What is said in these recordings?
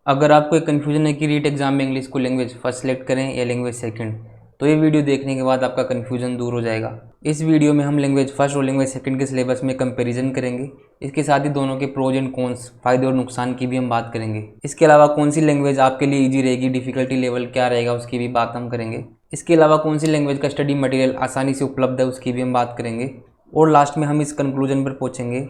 अगर आपको एक कन्फ्यूजन है कि रीट एग्जाम में इंग्लिश को लैंग्वेज फर्स्ट सेलेक्ट करें या लैंग्वेज सेकंड, तो ये वीडियो देखने के बाद आपका कन्फ्यूजन दूर हो जाएगा। इस वीडियो में हम लैंग्वेज फर्स्ट और लैंग्वेज सेकंड के सिलेबस में कंपैरिजन करेंगे। इसके साथ ही दोनों के प्रोज एंड कॉन्स, फायदे और नुकसान की भी हम बात करेंगे। इसके अलावा कौन सी लैंग्वेज आपके लिए ईजी रहेगी, डिफिकल्टी लेवल क्या रहेगा उसकी भी बात हम करेंगे। इसके अलावा कौन सी लैंग्वेज का स्टडी मटेरियल आसानी से उपलब्ध है उसकी भी हम बात करेंगे। और लास्ट में हम इस कंक्लूजन पर पहुँचेंगे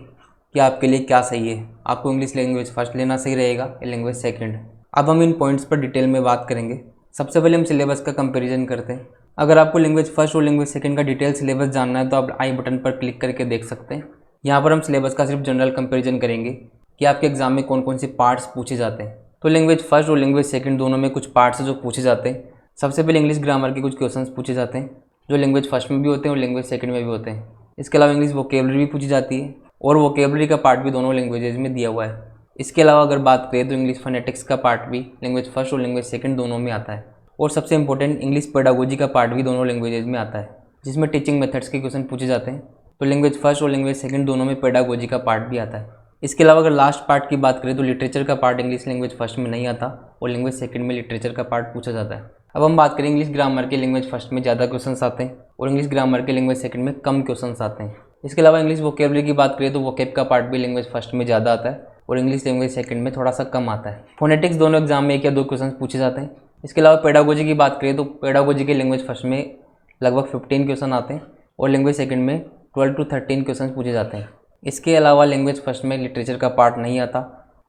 कि आपके लिए क्या सही है, आपको इंग्लिश लैंग्वेज फर्स्ट लेना सही रहेगा या लैंग्वेज सेकंड। अब हम इन पॉइंट्स पर डिटेल में बात करेंगे। सबसे पहले हम सिलेबस का कंपैरिजन करते हैं। अगर आपको लैंग्वेज फर्स्ट और लैंग्वेज सेकंड का डिटेल सिलेबस जानना है तो आप आई बटन पर क्लिक करके देख सकते हैं। यहाँ पर हम सिलेबस का सिर्फ जनरल कंपैरिजन करेंगे कि आपके एग्जाम में कौन कौन से पार्ट्स पूछे जाते हैं। तो लैंग्वेज फर्स्ट और लैंग्वेज सेकंड दोनों में कुछ पार्ट्स जो पूछे जाते हैं। सबसे पहले इंग्लिश ग्रामर के कुछ क्वेश्चन पूछे जाते हैं जो लैंग्वेज फर्स्ट में भी होते हैं और लैंग्वेज सेकंड में भी होते हैं। इसके अलावा इंग्लिश वोकेबलरी भी पूछी जाती है और वोकेबलरी का पार्ट भी दोनों लैंग्वेजेज में दिया हुआ है। इसके अलावा अगर बात करें तो इंग्लिश फोनेटिक्स का पार्ट भी लैंग्वेज फर्स्ट और लैंग्वेज सेकंड दोनों में आता है। और सबसे इंपॉर्टेंट इंग्लिश पेडागोजी का पार्ट भी दोनों लैंग्वेजेज में आता है, जिसमें टीचिंग मेथड्स के क्वेश्चन पूछे जाते हैं। तो लैंग्वेज फर्स्ट और लैंग्वेज सेकंड दोनों में पेडागोजी का पार्ट भी आता है। इसके अलावा अगर लास्ट पार्ट की बात करें तो लिटरेचर का पार्ट इंग्लिश लैंग्वेज फर्स्ट में नहीं आता और लैंग्वेज सेकंड में लिटरेचर का पार्ट पूछा जाता है। अब हम बात करें इंग्लिश ग्रामर के लैंग्वेज फर्स्ट में ज़्यादा क्वेश्चन आते हैं और इंग्लिश ग्रामर के लैंग्वेज सेकंड में कम क्वेश्चन आते हैं। इसके अलावा इंग्लिश वोकेबलरी की बात करें तो वोकेब का पार्ट भी लैंग्वेज फर्स्ट में ज़्यादा आता है और इंग्लिश लैंग्वेज सेकंड में थोड़ा सा कम आता है। फोनेटिक्स दोनों एग्जाम में 1 या 2 क्वेश्चन पूछे जाते हैं। इसके अलावा पेडागोजी की बात करें तो पेडागोजी के लैंग्वेज फर्स्ट में लगभग 15 क्वेश्चन आते हैं और लैंग्वेज सेकंड में 12 to 13 क्वेश्चन पूछे जाते हैं। इसके अलावा लैंग्वेज फर्स्ट में लिटरेचर का पार्ट नहीं आता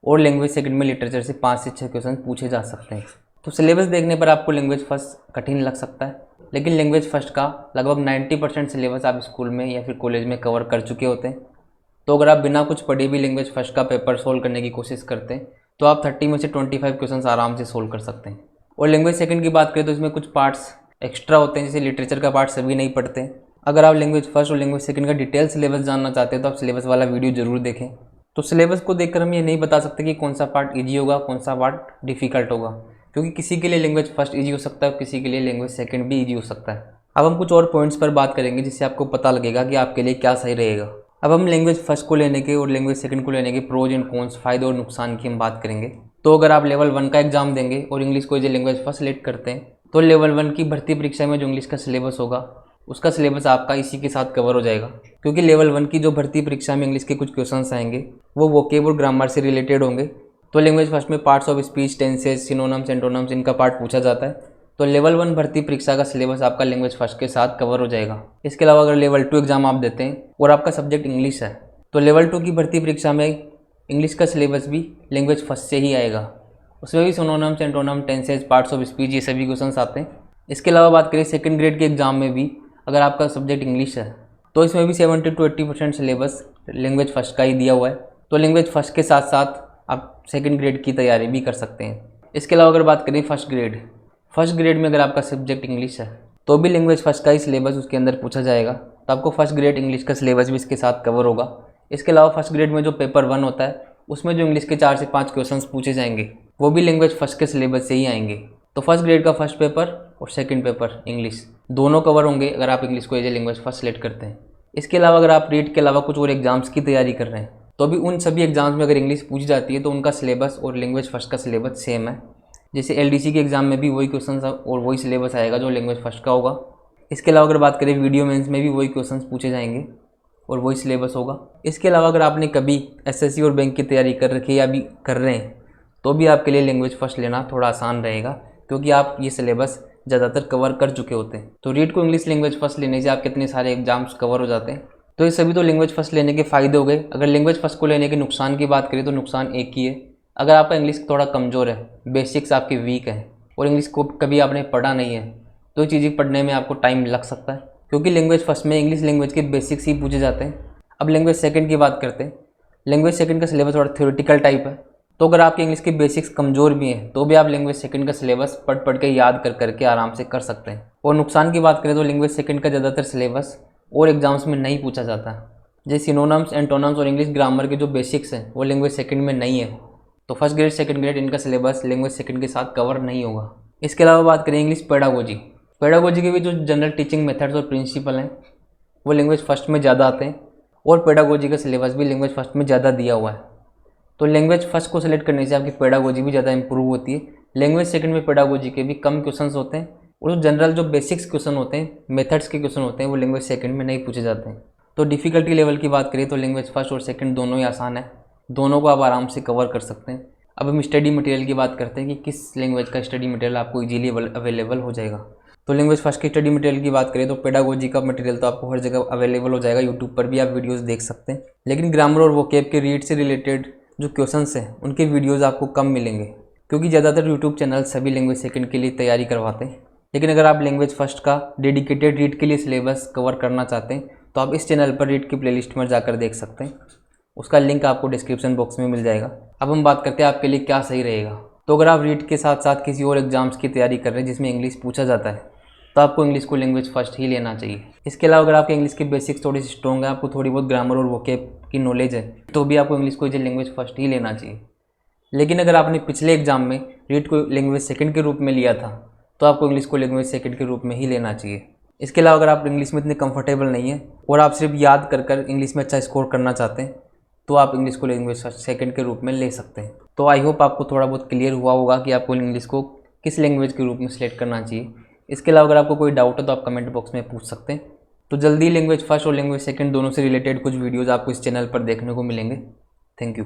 और लैंग्वेज सेकंड में लिटरेचर से 5 से 6 क्वेश्चन पूछे जा सकते हैं। तो सिलेबस देखने पर आपको लैंग्वेज फर्स्ट कठिन लग सकता है, लेकिन लैंग्वेज फर्स्ट का लगभग 90% सिलेबस आप स्कूल में या फिर कॉलेज में कवर कर चुके होते हैं। तो अगर आप बिना कुछ पढ़े भी लैंग्वेज फर्स्ट का पेपर सोल्व करने की कोशिश करते हैं तो आप 30 में से 25 क्वेश्चन आराम से सोल्व कर सकते हैं। और लैंग्वेज सेकंड की बात करें तो इसमें कुछ पार्ट्स एक्स्ट्रा होते हैं, जैसे लिटरेचर का पार्ट सभी नहीं पढ़ते हैं। अगर आप लैंग्वेज फर्स्ट और लैंग्वेज सेकंड का डिटेल सिलेबस जानना चाहते हैं तो आप सिलेबस वाला वीडियो जरूर देखें। तो सिलेबस को देखकर हम ये नहीं बता सकते कि कौन सा पार्ट ईजी होगा, कौन सा पार्ट डिफिकल्ट होगा, क्योंकि किसी के लिए लैंग्वेज फर्स्ट ईजी हो सकता है और किसी के लिए लैंग्वेज सेकंड भी ईजी हो सकता है। अब हम कुछ और पॉइंट्स पर बात करेंगे जिससे आपको पता लगेगा कि आपके लिए क्या सही रहेगा। अब हम लैंग्वेज फर्स्ट को लेने के और लैंग्वेज सेकंड को लेने के प्रोज एंड कॉन्स, फायदे और नुकसान की हम बात करेंगे। तो अगर आप लेवल 1 का एग्जाम देंगे और इंग्लिश को as a language first select करते हैं तो लेवल 1 की भर्ती परीक्षा में जो इंग्लिश का सिलेबस होगा उसका सिलेबस आपका इसी के साथ कवर हो जाएगा, क्योंकि लेवल 1 की जो भर्ती परीक्षा में इंग्लिश के कुछ क्वेश्चंस आएंगे वो वोकेब और ग्रामर से रिलेटेड होंगे। तो लैंग्वेज फर्स्ट में parts of speech, tenses, synonyms, antonyms इनका पार्ट पूछा जाता है। तो लेवल 1 भर्ती परीक्षा का सिलेबस आपका लैंग्वेज फर्स्ट के साथ कवर हो जाएगा। इसके अलावा अगर लेवल 2 एग्जाम आप देते हैं और आपका सब्जेक्ट इंग्लिश है तो लेवल 2 की भर्ती परीक्षा में इंग्लिश का सिलेबस भी लैंग्वेज फर्स्ट से ही आएगा। उसमें भी synonyms, antonyms, tenses, parts of speech ये सभी क्वेश्चंस आते हैं। इसके अलावा बात करें सेकंड ग्रेड के एग्जाम में भी अगर आपका सब्जेक्ट इंग्लिश है तो इसमें भी 70 to 80% सिलेबस लैंग्वेज फर्स्ट का ही दिया हुआ है। तो लैंग्वेज फर्स्ट के साथ साथ आप सेकंड ग्रेड की तैयारी भी कर सकते हैं। इसके अलावा अगर बात करें फर्स्ट ग्रेड में अगर आपका सब्जेक्ट इंग्लिश है तो भी लैंग्वेज फर्स्ट का ही सिलेबस उसके अंदर पूछा जाएगा, तो आपको फर्स्ट ग्रेड इंग्लिश का सिलेबस भी इसके साथ कवर होगा। इसके अलावा फर्स्ट ग्रेड में जो पेपर 1 होता है उसमें जो इंग्लिश के 4 से 5 क्वेश्चन पूछे जाएंगे वो भी लैंग्वेज फर्स्ट के सिलेबस से ही आएंगे। तो फर्स्ट ग्रेड का फर्स्ट पेपर और सेकंड पेपर इंग्लिश दोनों कवर होंगे अगर आप इंग्लिश को as a language first select करते हैं। इसके अलावा अगर आप रीट के अलावा कुछ और एग्जाम्स की तैयारी कर रहे हैं तो भी उन सभी एग्जाम्स में अगर इंग्लिश पूछी जाती है तो उनका सिलेबस और लैंग्वेज फर्स्ट का सिलेबस सेम है। जैसे LDC के एग्जाम में भी वही क्वेश्चन और वही सिलेबस आएगा जो लैंग्वेज फर्स्ट का होगा। इसके अलावा अगर बात करें वीडियो मेंस में भी वही क्वेश्चन पूछे जाएंगे और वही सिलेबस होगा। इसके अलावा अगर आपने कभी SSC और बैंक की तैयारी कर रखी है या भी कर रहे हैं तो भी आपके लिए लैंग्वेज फर्स्ट लेना थोड़ा आसान रहेगा, क्योंकि आप ये सिलेबस ज़्यादातर कवर कर चुके होते हैं। तो रीट को इंग्लिश लैंग्वेज फर्स्ट लेने से आप कितने सारे एग्जाम्स कवर हो जाते हैं। तो ये सभी तो लैंग्वेज फर्स्ट लेने के फ़ायदे हो गए। अगर लैंग्वेज फर्स्ट को लेने के नुकसान की बात करें तो नुकसान एक ही है, अगर आपका इंग्लिश थोड़ा कमज़ोर है, बेसिक्स आपके वीक हैं और इंग्लिश को कभी आपने पढ़ा नहीं है तो ये चीज़ें पढ़ने में आपको टाइम लग सकता है, क्योंकि लैंग्वेज फर्स्ट में इंग्लिश लैंग्वेज के बेसिक्स ही पूछे जाते हैं। अब लैंग्वेज सेकंड की बात करते हैं। लैंग्वेज सेकंड का सिलेबस थोड़ा थ्योरेटिकल टाइप है, तो अगर आपके इंग्लिश के बेसिक्स कमज़ोर भी हैं तो भी आप लैंग्वेज सेकंड का सिलेबस पढ़ के याद करके आराम से कर सकते हैं। और नुकसान की बात करें तो लैंग्वेज सेकंड का ज़्यादातर सिलेबस और एग्जाम्स में नहीं पूछा जाता, जैसे सिनोनिम्स, एंटोनिम्स और इंग्लिश ग्रामर के जो बेसिक्स हैं वो लैंग्वेज सेकंड में नहीं है। तो फर्स्ट ग्रेड सेकंड ग्रेड इनका सिलेबस लैंग्वेज सेकंड के साथ कवर नहीं होगा। इसके अलावा बात करें इंग्लिश पेडागोजी के भी जो जनरल टीचिंग मेथड्स और प्रिंसिपल हैं वो लैंग्वेज फर्स्ट में ज़्यादा आते हैं और पेडागोजी का सिलेबस भी लैंग्वेज फर्स्ट में ज़्यादा दिया हुआ है। तो लैंग्वेज फर्स्ट को सिलेक्ट करने से आपकी पेडागोजी भी ज़्यादा इंप्रूव होती है। लैंग्वेज सेकंड में पेडागोजी के भी कम क्वेश्चंस होते हैं और जो जनरल जो बेसिक्स क्वेश्चन होते हैं, मेथड्स के क्वेश्चन होते हैं, वो लैंग्वेज सेकंड में नहीं पूछे जाते हैं। तो डिफ़िकल्टी लेवल की बात करें तो लैंग्वेज फर्स्ट और सेकंड दोनों ही आसान है, दोनों को आप आराम से कवर कर सकते हैं। अब हम स्टडी मटेरियल की बात करते हैं कि किस लैंग्वेज का स्टडी मटेरियल आपको ईजिली अवेलेबल हो जाएगा। तो लैंग्वेज फर्स्ट की स्टडी मटेरियल की बात करें तो पेडागोजी का मटेरियल तो आपको हर जगह अवेलेबल हो जाएगा, यूट्यूब पर भी आप वीडियोस देख सकते हैं। लेकिन ग्रामर और वोकैब के रीड से रिलेटेड जो क्वेश्चंस हैं उनके वीडियोस आपको कम मिलेंगे, क्योंकि ज़्यादातर यूट्यूब चैनल सभी लैंग्वेज सेकंड के लिए तैयारी करवाते हैं। लेकिन अगर आप लैंग्वेज फर्स्ट का डेडिकेटेड रीड के लिए सिलेबस कवर करना चाहते हैं तो आप इस चैनल पर रीड की प्लेलिस्ट में जाकर देख सकते हैं, उसका लिंक आपको डिस्क्रिप्शन बॉक्स में मिल जाएगा। अब हम बात करते हैं आपके लिए क्या सही रहेगा। तो अगर आप रीड के साथ साथ किसी और एग्जाम्स की तैयारी कर रहे हैं जिसमें इंग्लिश पूछा जाता है तो आपको इंग्लिश को लैंग्वेज फर्स्ट ही लेना चाहिए। इसके अलावा अगर आपके इंग्लिश के बेसिक्स थोड़ी सी स्ट्रॉन्ग है, आपको थोड़ी बहुत ग्रामर और वोकैब की नॉलेज है, तो भी आपको इंग्लिश को एज ए लैंग्वेज फर्स्ट ही लेना चाहिए। लेकिन अगर आपने पिछले एग्जाम में रीड को लैंग्वेज सेकंड के रूप में लिया था तो आपको इंग्लिश को लैंग्वेज सेकंड के रूप में ही लेना चाहिए। इसके अलावा अगर आप इंग्लिश में इतने कंफर्टेबल नहीं है और आप सिर्फ याद कर इंग्लिश में अच्छा स्कोर करना चाहते हैं तो आप इंग्लिश को लैंग्वेज सेकंड के रूप में ले सकते हैं। तो आई होप आपको थोड़ा बहुत क्लियर हुआ होगा कि आपको इंग्लिश को किस लैंग्वेज के रूप में सिलेक्ट करना चाहिए। इसके अलावा अगर आपको कोई डाउट है तो आप कमेंट बॉक्स में पूछ सकते हैं। तो जल्दी लैंग्वेज फर्स्ट और लैंग्वेज सेकंड दोनों से रिलेटेड कुछ वीडियोज़ आपको इस चैनल पर देखने को मिलेंगे। Thank you.